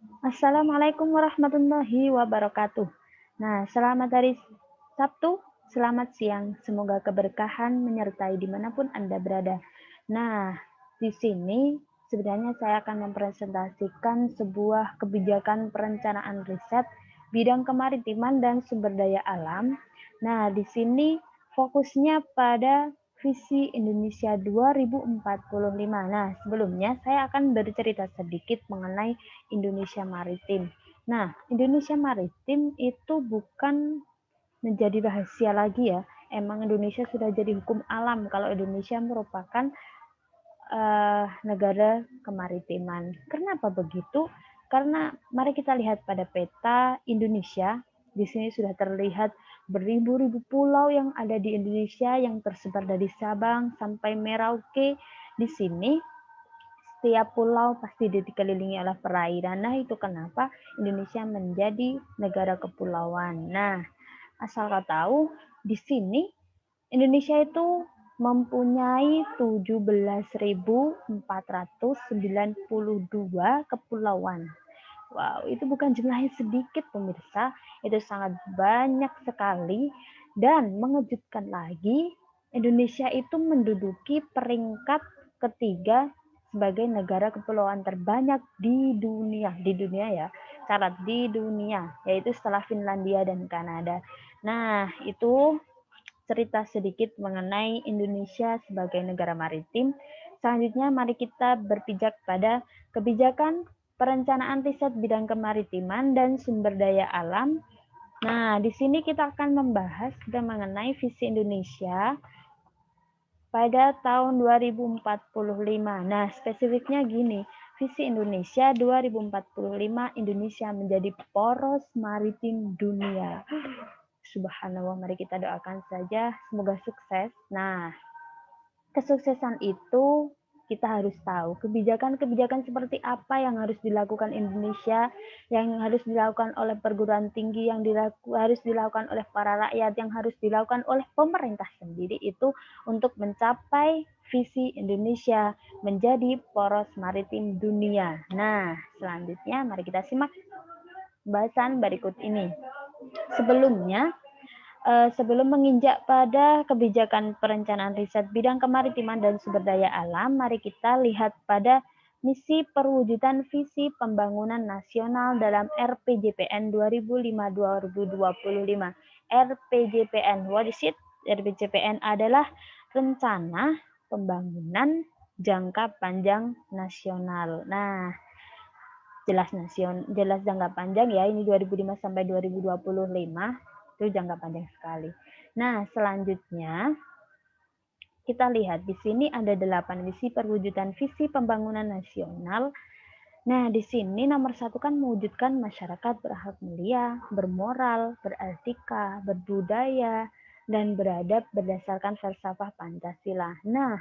Assalamualaikum warahmatullahi wabarakatuh. Nah, selamat hari Sabtu, selamat siang. Semoga keberkahan menyertai dimanapun Anda berada. Nah, di sini sebenarnya saya akan mempresentasikan sebuah kebijakan perencanaan riset bidang kemaritiman dan sumber daya alam. Nah, di sini fokusnya pada visi Indonesia 2045. Nah, sebelumnya saya akan bercerita sedikit mengenai Indonesia Maritim. Nah, Indonesia Maritim itu bukan menjadi rahasia lagi ya. Emang Indonesia sudah jadi hukum alam kalau Indonesia merupakan negara kemaritiman. Kenapa begitu? Karena mari kita lihat pada peta Indonesia. Di sini sudah terlihat beribu-ribu pulau yang ada di Indonesia yang tersebar dari Sabang sampai Merauke. Di sini setiap pulau pasti dikelilingi oleh perairan. Nah, itu kenapa Indonesia menjadi negara kepulauan. Nah, asal kau tahu, di sini Indonesia itu mempunyai 17.492 kepulauan. Wow, itu bukan jumlahnya sedikit pemirsa, itu sangat banyak sekali dan mengejutkan lagi, Indonesia itu menduduki peringkat ketiga sebagai negara kepulauan terbanyak di dunia ya, catat di dunia, yaitu setelah Finlandia dan Kanada. Nah, itu cerita sedikit mengenai Indonesia sebagai negara maritim. Selanjutnya mari kita berpijak pada kebijakan perencanaan riset bidang kemaritiman dan sumber daya alam. Nah, di sini kita akan membahas mengenai visi Indonesia pada tahun 2045. Nah, spesifiknya gini, visi Indonesia 2045 Indonesia menjadi poros maritim dunia. Subhanallah, mari kita doakan saja semoga sukses. Nah, kesuksesan itu kita harus tahu kebijakan-kebijakan seperti apa yang harus dilakukan Indonesia, yang harus dilakukan oleh perguruan tinggi, yang harus dilakukan oleh para rakyat, yang harus dilakukan oleh pemerintah sendiri itu untuk mencapai visi Indonesia menjadi poros maritim dunia. Nah, selanjutnya mari kita simak pembahasan berikut ini. Sebelumnya, sebelum menginjak pada kebijakan perencanaan riset bidang kemaritiman dan sumber daya alam, mari kita lihat pada misi perwujudan visi pembangunan nasional dalam RPJPN 2005-2025. RPJPN, what is it? RPJPN adalah rencana pembangunan jangka panjang nasional. Nah, jelas jangka panjang ya, ini 2005 sampai 2025 itu jangka panjang sekali. Nah, selanjutnya kita lihat di sini ada 8 visi perwujudan visi pembangunan nasional. Nah, di sini nomor 1 kan mewujudkan masyarakat berakhlak mulia, bermoral, beretika, berbudaya, dan beradab berdasarkan falsafah Pancasila. Nah,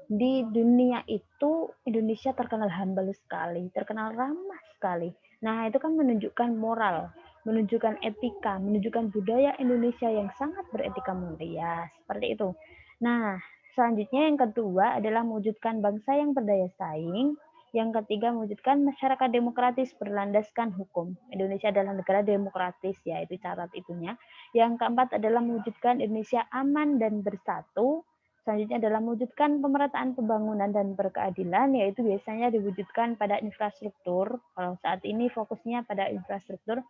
di dunia itu Indonesia terkenal humble sekali, terkenal ramah sekali. Nah, itu kan menunjukkan moral, menunjukkan etika, menunjukkan budaya Indonesia yang sangat beretika mulia, seperti itu. Nah, selanjutnya yang kedua adalah mewujudkan bangsa yang berdaya saing. Yang ketiga, mewujudkan masyarakat demokratis berlandaskan hukum. Indonesia adalah negara demokratis, ya, itu catat itunya. Yang keempat adalah mewujudkan Indonesia aman dan bersatu. Selanjutnya adalah mewujudkan pemerataan pembangunan dan berkeadilan, yaitu biasanya diwujudkan pada infrastruktur. Kalau saat ini fokusnya pada infrastruktur.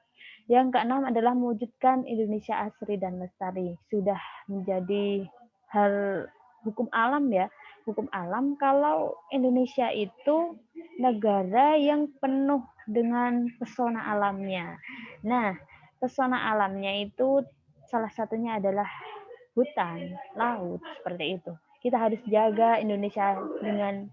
Yang keenam adalah mewujudkan Indonesia asri dan lestari. Sudah menjadi hal hukum alam ya. Hukum alam kalau Indonesia itu negara yang penuh dengan pesona alamnya. Nah, pesona alamnya itu salah satunya adalah hutan, laut, seperti itu. Kita harus jaga Indonesia dengan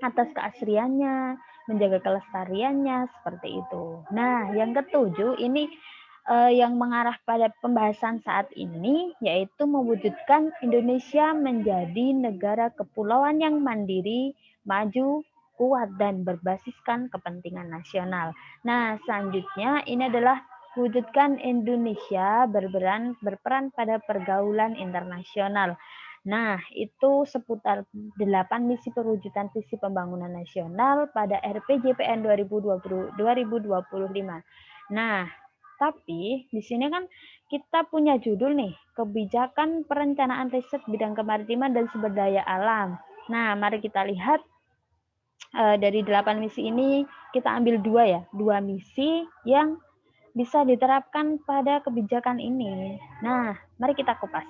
atas keasriannya, menjaga kelestariannya, seperti itu. Nah, yang ketujuh ini yang mengarah pada pembahasan saat ini, yaitu mewujudkan Indonesia menjadi negara kepulauan yang mandiri, maju, kuat, dan berbasiskan kepentingan nasional. Nah, selanjutnya ini adalah wujudkan Indonesia berperan pada pergaulan internasional. Nah, itu seputar 8 misi perwujudan visi pembangunan nasional pada RPJPN 2025. Nah, tapi di sini kan kita punya judul nih, kebijakan perencanaan riset bidang kemaritiman dan sumber daya alam. Nah, mari kita lihat dari 8 misi ini kita ambil dua misi yang bisa diterapkan pada kebijakan ini. Nah, mari kita kupas.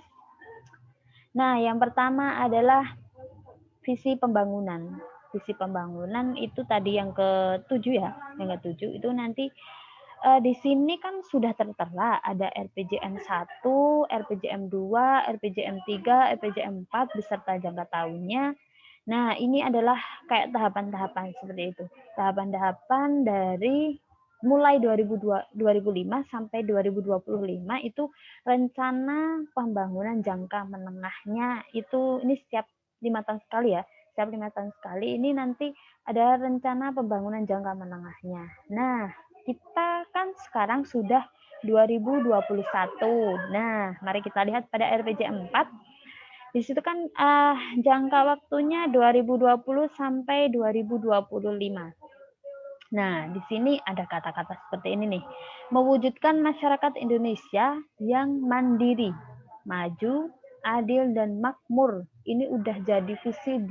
Nah, yang pertama adalah visi pembangunan. Visi pembangunan itu tadi yang ke-7 ya, yang ke-7 itu nanti di sini kan sudah tertera ada RPJM 1, RPJM 2, RPJM 3, RPJM 4 beserta jangka tahunnya. Nah, ini adalah kayak tahapan-tahapan seperti itu. Tahapan-tahapan dari mulai 2005 sampai 2025 itu rencana pembangunan jangka menengahnya itu ini setiap 5 tahun sekali ya. Setiap 5 tahun sekali ini nanti ada rencana pembangunan jangka menengahnya. Nah, kita kan sekarang sudah 2021. Nah, mari kita lihat pada RPJM 4. Di situ kan jangka waktunya 2020 sampai 2025. Nah, di sini ada kata-kata seperti ini nih. Mewujudkan masyarakat Indonesia yang mandiri, maju, adil, dan makmur. Ini udah jadi visi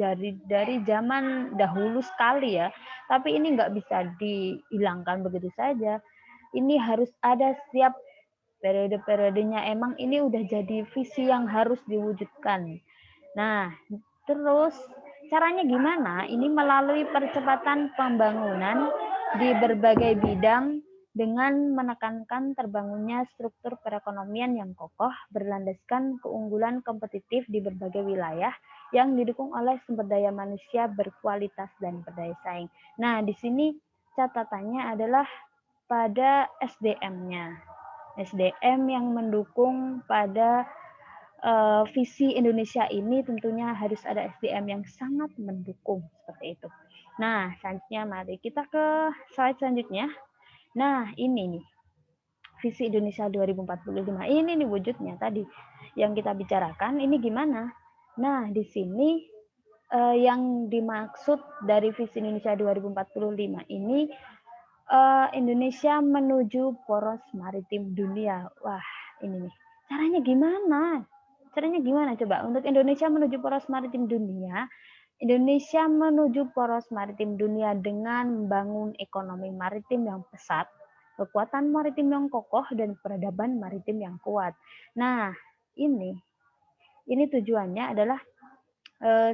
dari zaman dahulu sekali ya. Tapi ini nggak bisa dihilangkan begitu saja. Ini harus ada setiap periode-periodenya. Emang ini udah jadi visi yang harus diwujudkan. Nah, terus caranya gimana? Ini melalui percepatan pembangunan di berbagai bidang dengan menekankan terbangunnya struktur perekonomian yang kokoh berlandaskan keunggulan kompetitif di berbagai wilayah yang didukung oleh sumber daya manusia berkualitas dan berdaya saing. Nah, di sini catatannya adalah pada SDM-nya. SDM yang mendukung pada visi Indonesia ini tentunya harus ada SDM yang sangat mendukung seperti itu. Nah, selanjutnya mari kita ke slide selanjutnya. Nah, ini nih visi Indonesia 2045. Ini nih wujudnya tadi yang kita bicarakan. Ini gimana? Nah, di sini yang dimaksud dari visi Indonesia 2045 ini Indonesia menuju poros maritim dunia. Wah, ini nih. Caranya gimana? Caranya gimana coba? Untuk Indonesia menuju poros maritim dunia, Indonesia menuju poros maritim dunia dengan membangun ekonomi maritim yang pesat, kekuatan maritim yang kokoh, dan peradaban maritim yang kuat. Nah, ini tujuannya adalah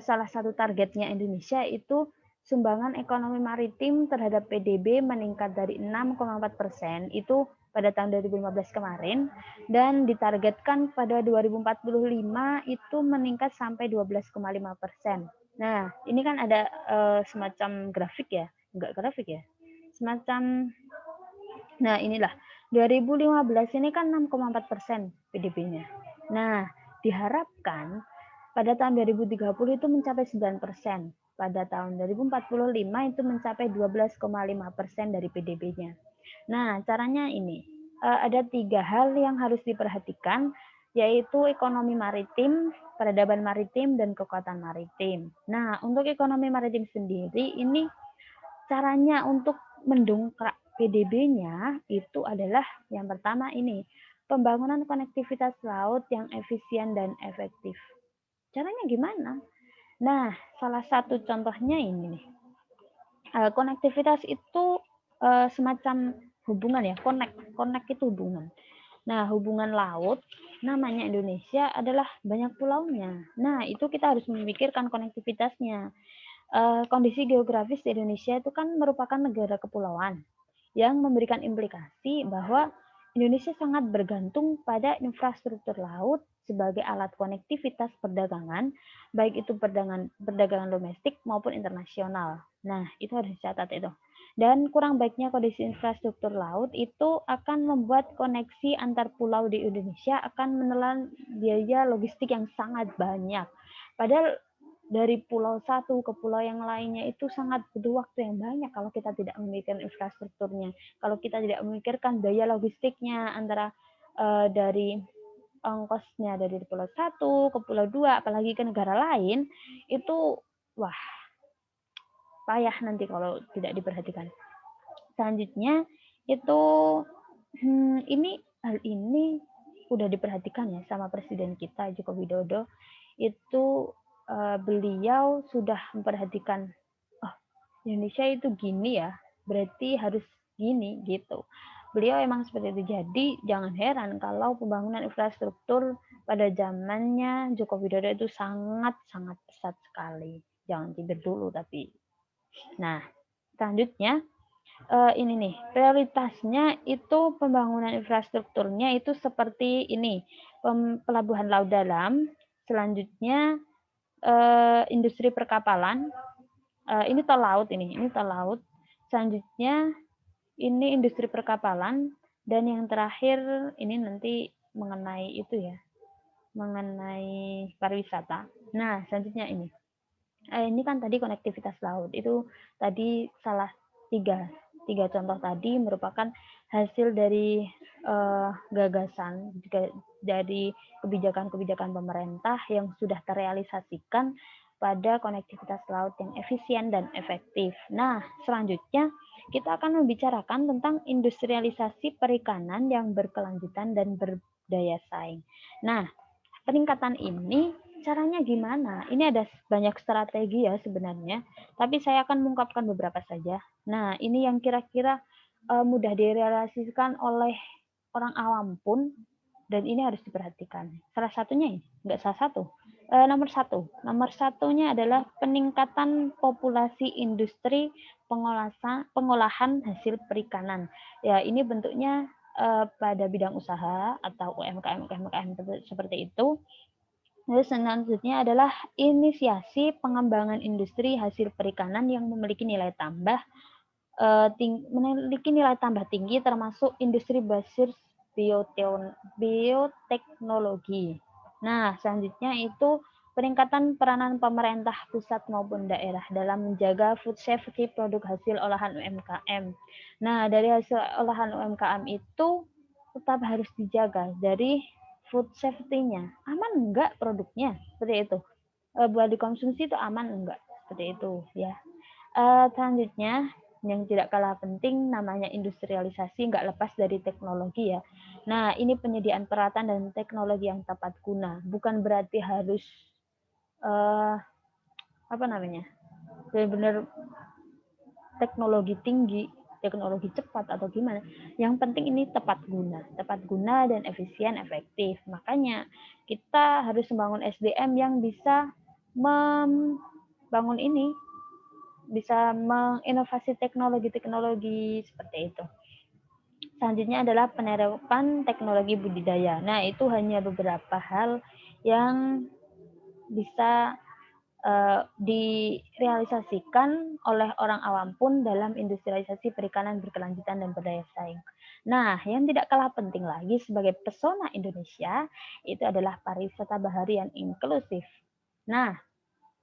salah satu targetnya Indonesia itu sumbangan ekonomi maritim terhadap PDB meningkat dari 6,4% itu pada tahun 2015 kemarin dan ditargetkan pada 2045 itu meningkat sampai 12,5%. Nah, ini kan ada semacam grafik ya, enggak grafik ya, semacam, nah inilah 2015 ini kan 6,4% PDB-nya. Nah, diharapkan pada tahun 2030 itu mencapai 9%. Pada tahun 2045 itu mencapai 12,5% dari PDB-nya. Nah, caranya ini. Ada 3 hal yang harus diperhatikan, yaitu ekonomi maritim, peradaban maritim, dan kekuatan maritim. Nah, untuk ekonomi maritim sendiri, ini caranya untuk mendongkrak PDB-nya itu adalah yang pertama ini, pembangunan konektivitas laut yang efisien dan efektif. Caranya gimana? Nah, salah satu contohnya ini nih. Konektivitas itu semacam hubungan ya, connect itu hubungan. Nah, hubungan laut namanya Indonesia adalah banyak pulaunya. Nah, itu kita harus memikirkan konektivitasnya. Kondisi geografis di Indonesia itu kan merupakan negara kepulauan yang memberikan implikasi bahwa Indonesia sangat bergantung pada infrastruktur laut sebagai alat konektivitas perdagangan, baik itu perdagangan domestik maupun internasional. Nah, itu harus dicatat itu. Dan kurang baiknya kondisi infrastruktur laut itu akan membuat koneksi antar pulau di Indonesia akan menelan biaya logistik yang sangat banyak. Padahal dari pulau satu ke pulau yang lainnya itu sangat butuh waktu yang banyak kalau kita tidak memikirkan infrastrukturnya. Kalau kita tidak memikirkan biaya logistiknya antara dari ongkosnya dari pulau 1 ke pulau 2, apalagi ke negara lain, itu wah payah nanti kalau tidak diperhatikan. Selanjutnya itu hal ini udah diperhatikan ya sama Presiden kita Joko Widodo. Itu beliau sudah memperhatikan, oh Indonesia itu gini ya, berarti harus gini gitu. Beliau emang seperti itu. Jadi jangan heran kalau pembangunan infrastruktur pada zamannya Joko Widodo itu sangat-sangat pesat sekali. Jangan tidur dulu tapi. Nah, selanjutnya ini nih, prioritasnya itu pembangunan infrastrukturnya itu seperti ini, pelabuhan laut dalam, selanjutnya industri perkapalan, ini tol laut ini tol laut, selanjutnya ini industri perkapalan, dan yang terakhir ini nanti mengenai itu ya, mengenai pariwisata. Nah, selanjutnya ini kan tadi konektivitas laut, itu tadi salah tiga contoh tadi merupakan hasil dari gagasan dari kebijakan-kebijakan pemerintah yang sudah terrealisasikan pada konektivitas laut yang efisien dan efektif. Nah, selanjutnya kita akan membicarakan tentang industrialisasi perikanan yang berkelanjutan dan berdaya saing. Nah, peningkatan ini caranya gimana? Ini ada banyak strategi ya sebenarnya, tapi saya akan mengungkapkan beberapa saja. Nah, ini yang kira-kira mudah direalisasikan oleh orang awam pun, dan ini harus diperhatikan. Salah satunya ini, enggak salah satu. Nomor satunya adalah peningkatan populasi industri pengolahan hasil perikanan. Ya, ini bentuknya pada bidang usaha atau UMKM seperti itu. Lalu selanjutnya adalah inisiasi pengembangan industri hasil perikanan yang memiliki nilai tambah tinggi, termasuk industri basis bioteknologi. Nah, selanjutnya itu peningkatan peranan pemerintah pusat maupun daerah dalam menjaga food safety produk hasil olahan UMKM. Nah, dari hasil olahan UMKM itu tetap harus dijaga dari food safety-nya. Aman enggak produknya? Seperti itu. Buat dikonsumsi itu aman enggak? Seperti itu ya. Selanjutnya yang tidak kalah penting namanya industrialisasi, nggak lepas dari teknologi ya. Nah, ini penyediaan peralatan dan teknologi yang tepat guna. Bukan berarti harus benar-benar teknologi tinggi, teknologi cepat atau gimana. Yang penting ini tepat guna dan efisien, efektif. Makanya kita harus membangun SDM yang bisa membangun ini, bisa menginovasi teknologi-teknologi seperti itu. Selanjutnya adalah penerapan teknologi budidaya. Nah, itu hanya beberapa hal yang bisa direalisasikan oleh orang awam pun dalam industrialisasi perikanan berkelanjutan dan berdaya saing. Nah, yang tidak kalah penting lagi sebagai pesona Indonesia itu adalah pariwisata bahari yang inklusif. Nah,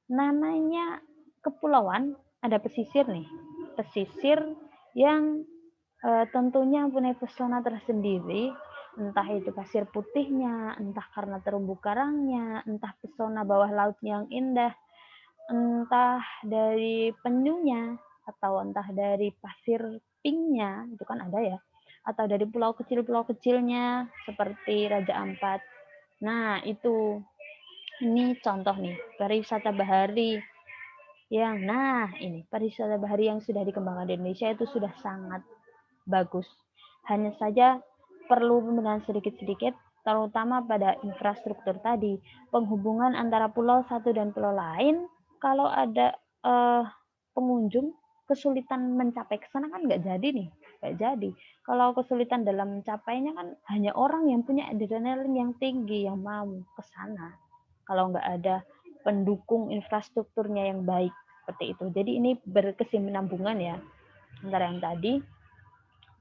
namanya kepulauan ada pesisir nih, pesisir yang tentunya punya pesona tersendiri, entah itu pasir putihnya, entah karena terumbu karangnya, entah pesona bawah laut yang indah, entah dari penyunya, atau entah dari pasir pinknya, itu kan ada ya, atau dari pulau kecilnya seperti Raja Ampat. Nah, ini contoh nih, pariwisata bahari pariwisata bahari yang sudah dikembangkan di Indonesia itu sudah sangat bagus. Hanya saja perlu pembenahan sedikit-sedikit, terutama pada infrastruktur tadi. Penghubungan antara pulau satu dan pulau lain, kalau ada pengunjung kesulitan mencapai ke sana kan nggak jadi. Kalau kesulitan dalam mencapainya kan hanya orang yang punya adrenalin yang tinggi yang mau ke sana. Kalau nggak ada pendukung infrastrukturnya yang baik seperti itu. Jadi ini berkesinambungan ya antara yang tadi.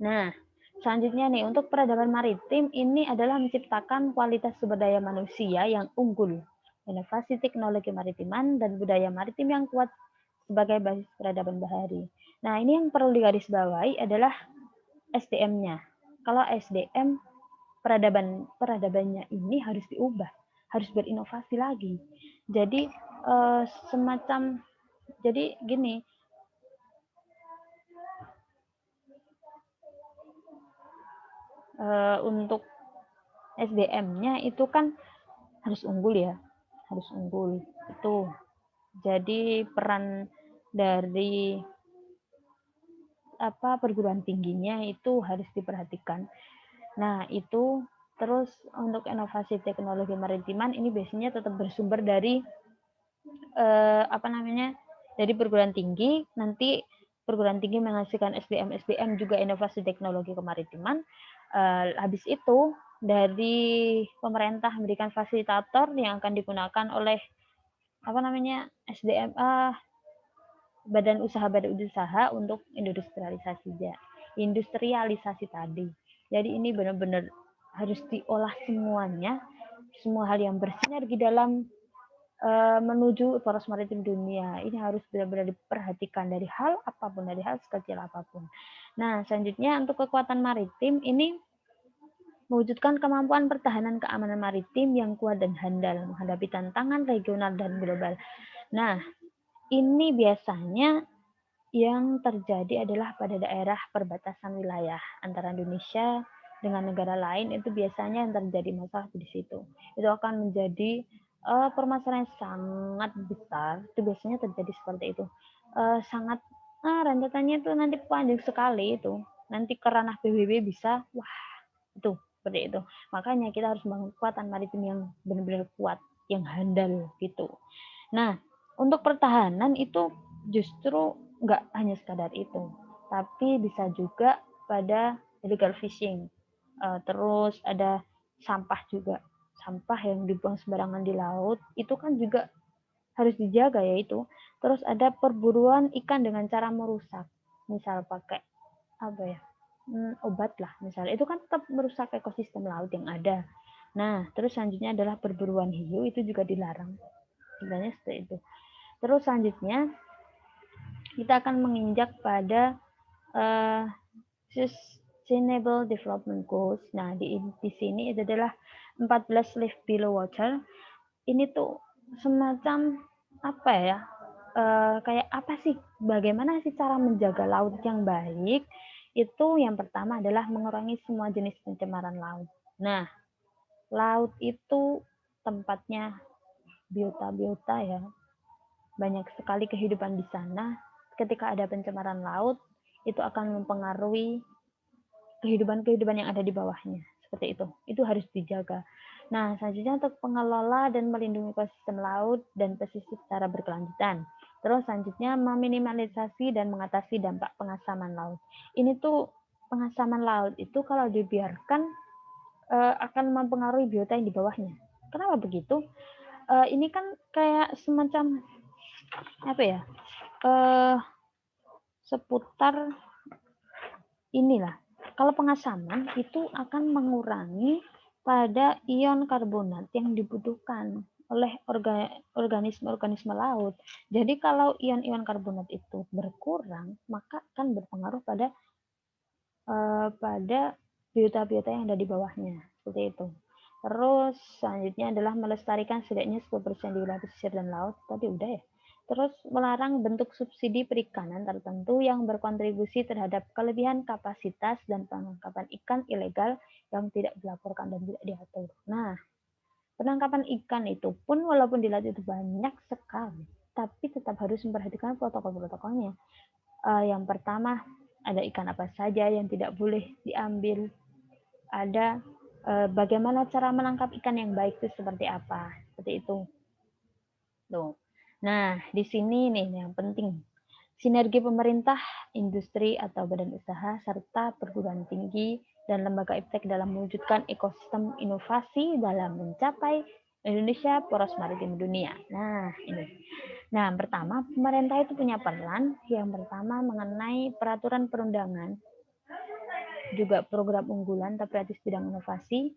Nah, selanjutnya nih, untuk peradaban maritim ini adalah menciptakan kualitas sumber daya manusia yang unggul, inovasi teknologi maritiman, dan budaya maritim yang kuat sebagai basis peradaban bahari. Nah, ini yang perlu digarisbawahi adalah SDM-nya. Kalau SDM peradabannya ini harus diubah, harus berinovasi lagi. Jadi semacam jadi gini, untuk SDM-nya itu kan harus unggul ya, harus unggul itu. Jadi peran dari perguruan tingginya itu harus diperhatikan. Nah, itu terus untuk inovasi teknologi maritiman ini biasanya tetap bersumber dari dari perguruan tinggi. Nanti perguruan tinggi menghasilkan SDM juga inovasi teknologi kemaritiman. Habis itu dari pemerintah memberikan fasilitator yang akan digunakan oleh SDM badan usaha untuk industrialisasi tadi. Jadi ini benar-benar harus diolah semuanya, semua hal yang bersinergi dalam menuju poros maritim dunia. Ini harus benar-benar diperhatikan dari hal apapun, dari hal sekecil apapun. Nah, selanjutnya untuk kekuatan maritim ini mewujudkan kemampuan pertahanan keamanan maritim yang kuat dan handal menghadapi tantangan regional dan global. Nah, ini biasanya yang terjadi adalah pada daerah perbatasan wilayah antara Indonesia dengan negara lain, itu biasanya yang terjadi masalah di situ. Itu akan menjadi permasalahan yang sangat besar. Itu biasanya terjadi seperti itu. Sangat rentetannya itu nanti panjang sekali itu. Nanti ke ranah PBB bisa, wah itu seperti itu. Makanya kita harus membangun kekuatan maritim yang benar-benar kuat, yang handal gitu. Nah, untuk pertahanan itu justru nggak hanya sekadar itu, tapi bisa juga pada illegal fishing. Terus ada sampah juga, sampah yang dibuang sembarangan di laut itu kan juga harus dijaga ya itu. Terus ada perburuan ikan dengan cara merusak, misal pakai obat lah misalnya, itu kan tetap merusak ekosistem laut yang ada. Nah, terus selanjutnya adalah perburuan hiu, itu juga dilarang. Sebenarnya seperti itu. Terus selanjutnya kita akan menginjak pada Sustainable Development Goals. Nah, di sini itu adalah 14 Live Below Water. Ini tuh semacam kayak apa sih? Bagaimana sih cara menjaga laut yang baik? Itu yang pertama adalah mengurangi semua jenis pencemaran laut. Nah, laut itu tempatnya biota-biota ya. Banyak sekali kehidupan di sana. Ketika ada pencemaran laut, itu akan mempengaruhi kehidupan-kehidupan yang ada di bawahnya. Seperti itu. Itu harus dijaga. Nah, selanjutnya untuk pengelola dan melindungi ekosistem laut dan pesisir secara berkelanjutan. Terus selanjutnya meminimalisasi dan mengatasi dampak pengasaman laut. Ini tuh pengasaman laut itu kalau dibiarkan akan mempengaruhi biota yang di bawahnya. Kenapa begitu? Ini kan kayak semacam seputar inilah. Kalau pengasaman itu akan mengurangi pada ion karbonat yang dibutuhkan oleh organisme-organisme laut. Jadi kalau ion-ion karbonat itu berkurang, maka akan berpengaruh pada biota-biota yang ada di bawahnya. Seperti itu. Terus selanjutnya adalah melestarikan setidaknya 10% di wilayah pesisir dan laut. Tadi udah ya. Terus melarang bentuk subsidi perikanan tertentu yang berkontribusi terhadap kelebihan kapasitas dan penangkapan ikan ilegal yang tidak dilaporkan dan tidak diatur. Nah, penangkapan ikan itu pun walaupun di laut itu banyak sekali, tapi tetap harus memperhatikan protokol-protokolnya. Yang pertama, ada ikan apa saja yang tidak boleh diambil. Ada bagaimana cara menangkap ikan yang baik itu seperti apa. Seperti itu. Tuh. Nah, di sini nih yang penting. Sinergi pemerintah, industri atau badan usaha, serta perguruan tinggi dan lembaga iptek dalam mewujudkan ekosistem inovasi dalam mencapai Indonesia poros maritim dunia. Nah, ini. Nah, pertama, pemerintah itu punya peran. Yang pertama mengenai peraturan perundangan, juga program unggulan tapi atas bidang inovasi.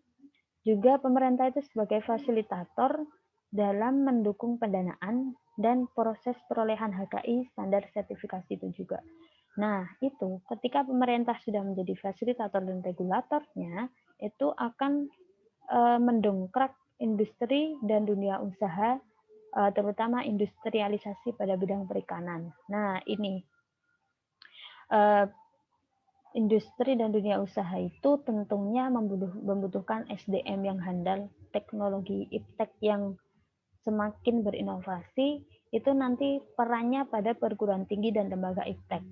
Juga pemerintah itu sebagai fasilitator dalam mendukung pendanaan dan proses perolehan HKI standar sertifikasi itu juga. Nah, itu ketika pemerintah sudah menjadi fasilitator dan regulatornya, itu akan mendongkrak industri dan dunia usaha, terutama industrialisasi pada bidang perikanan. Nah, ini industri dan dunia usaha itu tentunya membutuhkan SDM yang handal, teknologi iptek yang semakin berinovasi, itu nanti perannya pada perguruan tinggi dan lembaga iptek.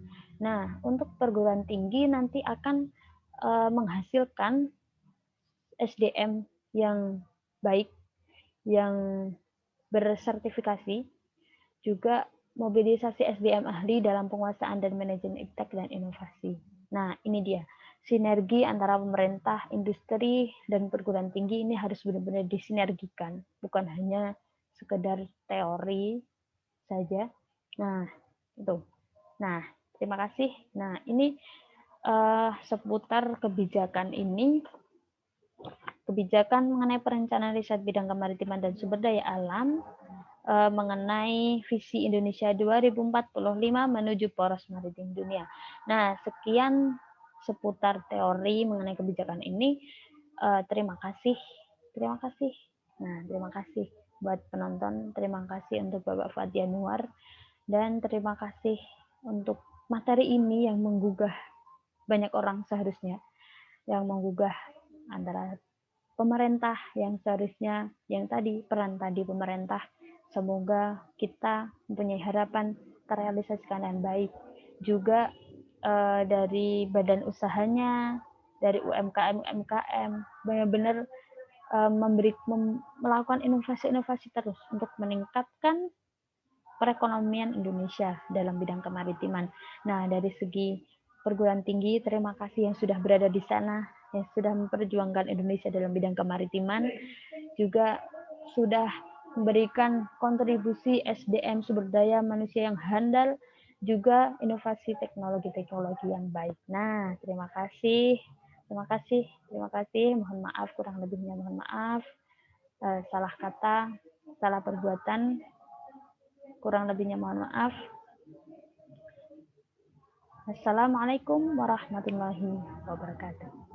Nah, untuk perguruan tinggi nanti akan menghasilkan SDM yang baik, yang bersertifikasi, juga mobilisasi SDM ahli dalam penguasaan dan manajemen iptek dan inovasi. Nah, ini dia. Sinergi antara pemerintah, industri, dan perguruan tinggi ini harus benar-benar disinergikan, bukan hanya sekedar teori saja. Nah, itu. Nah, terima kasih. Nah, ini seputar kebijakan ini, kebijakan mengenai perencanaan riset bidang kemaritiman dan sumber daya alam, mengenai visi Indonesia 2045 menuju poros maritim dunia. Nah, sekian seputar teori mengenai kebijakan ini. Terima kasih. Terima kasih. Nah, terima kasih buat penonton. Terima kasih untuk Bapak Fuad Yanuar. Dan terima kasih untuk materi ini yang menggugah banyak orang seharusnya. Yang menggugah antara pemerintah yang seharusnya, yang tadi, peran tadi pemerintah. Semoga kita mempunyai harapan terrealisasikan dengan baik. Juga dari badan usahanya, dari UMKM benar-benar melakukan inovasi-inovasi terus untuk meningkatkan perekonomian Indonesia dalam bidang kemaritiman. Nah, dari segi perguruan tinggi, terima kasih yang sudah berada di sana, yang sudah memperjuangkan Indonesia dalam bidang kemaritiman, juga sudah memberikan kontribusi SDM sumber daya manusia yang handal, juga inovasi teknologi-teknologi yang baik. Nah, terima kasih. Terima kasih. Terima kasih. Mohon maaf, kurang lebihnya mohon maaf. Salah kata, salah perbuatan, kurang lebihnya mohon maaf. Assalamualaikum warahmatullahi wabarakatuh.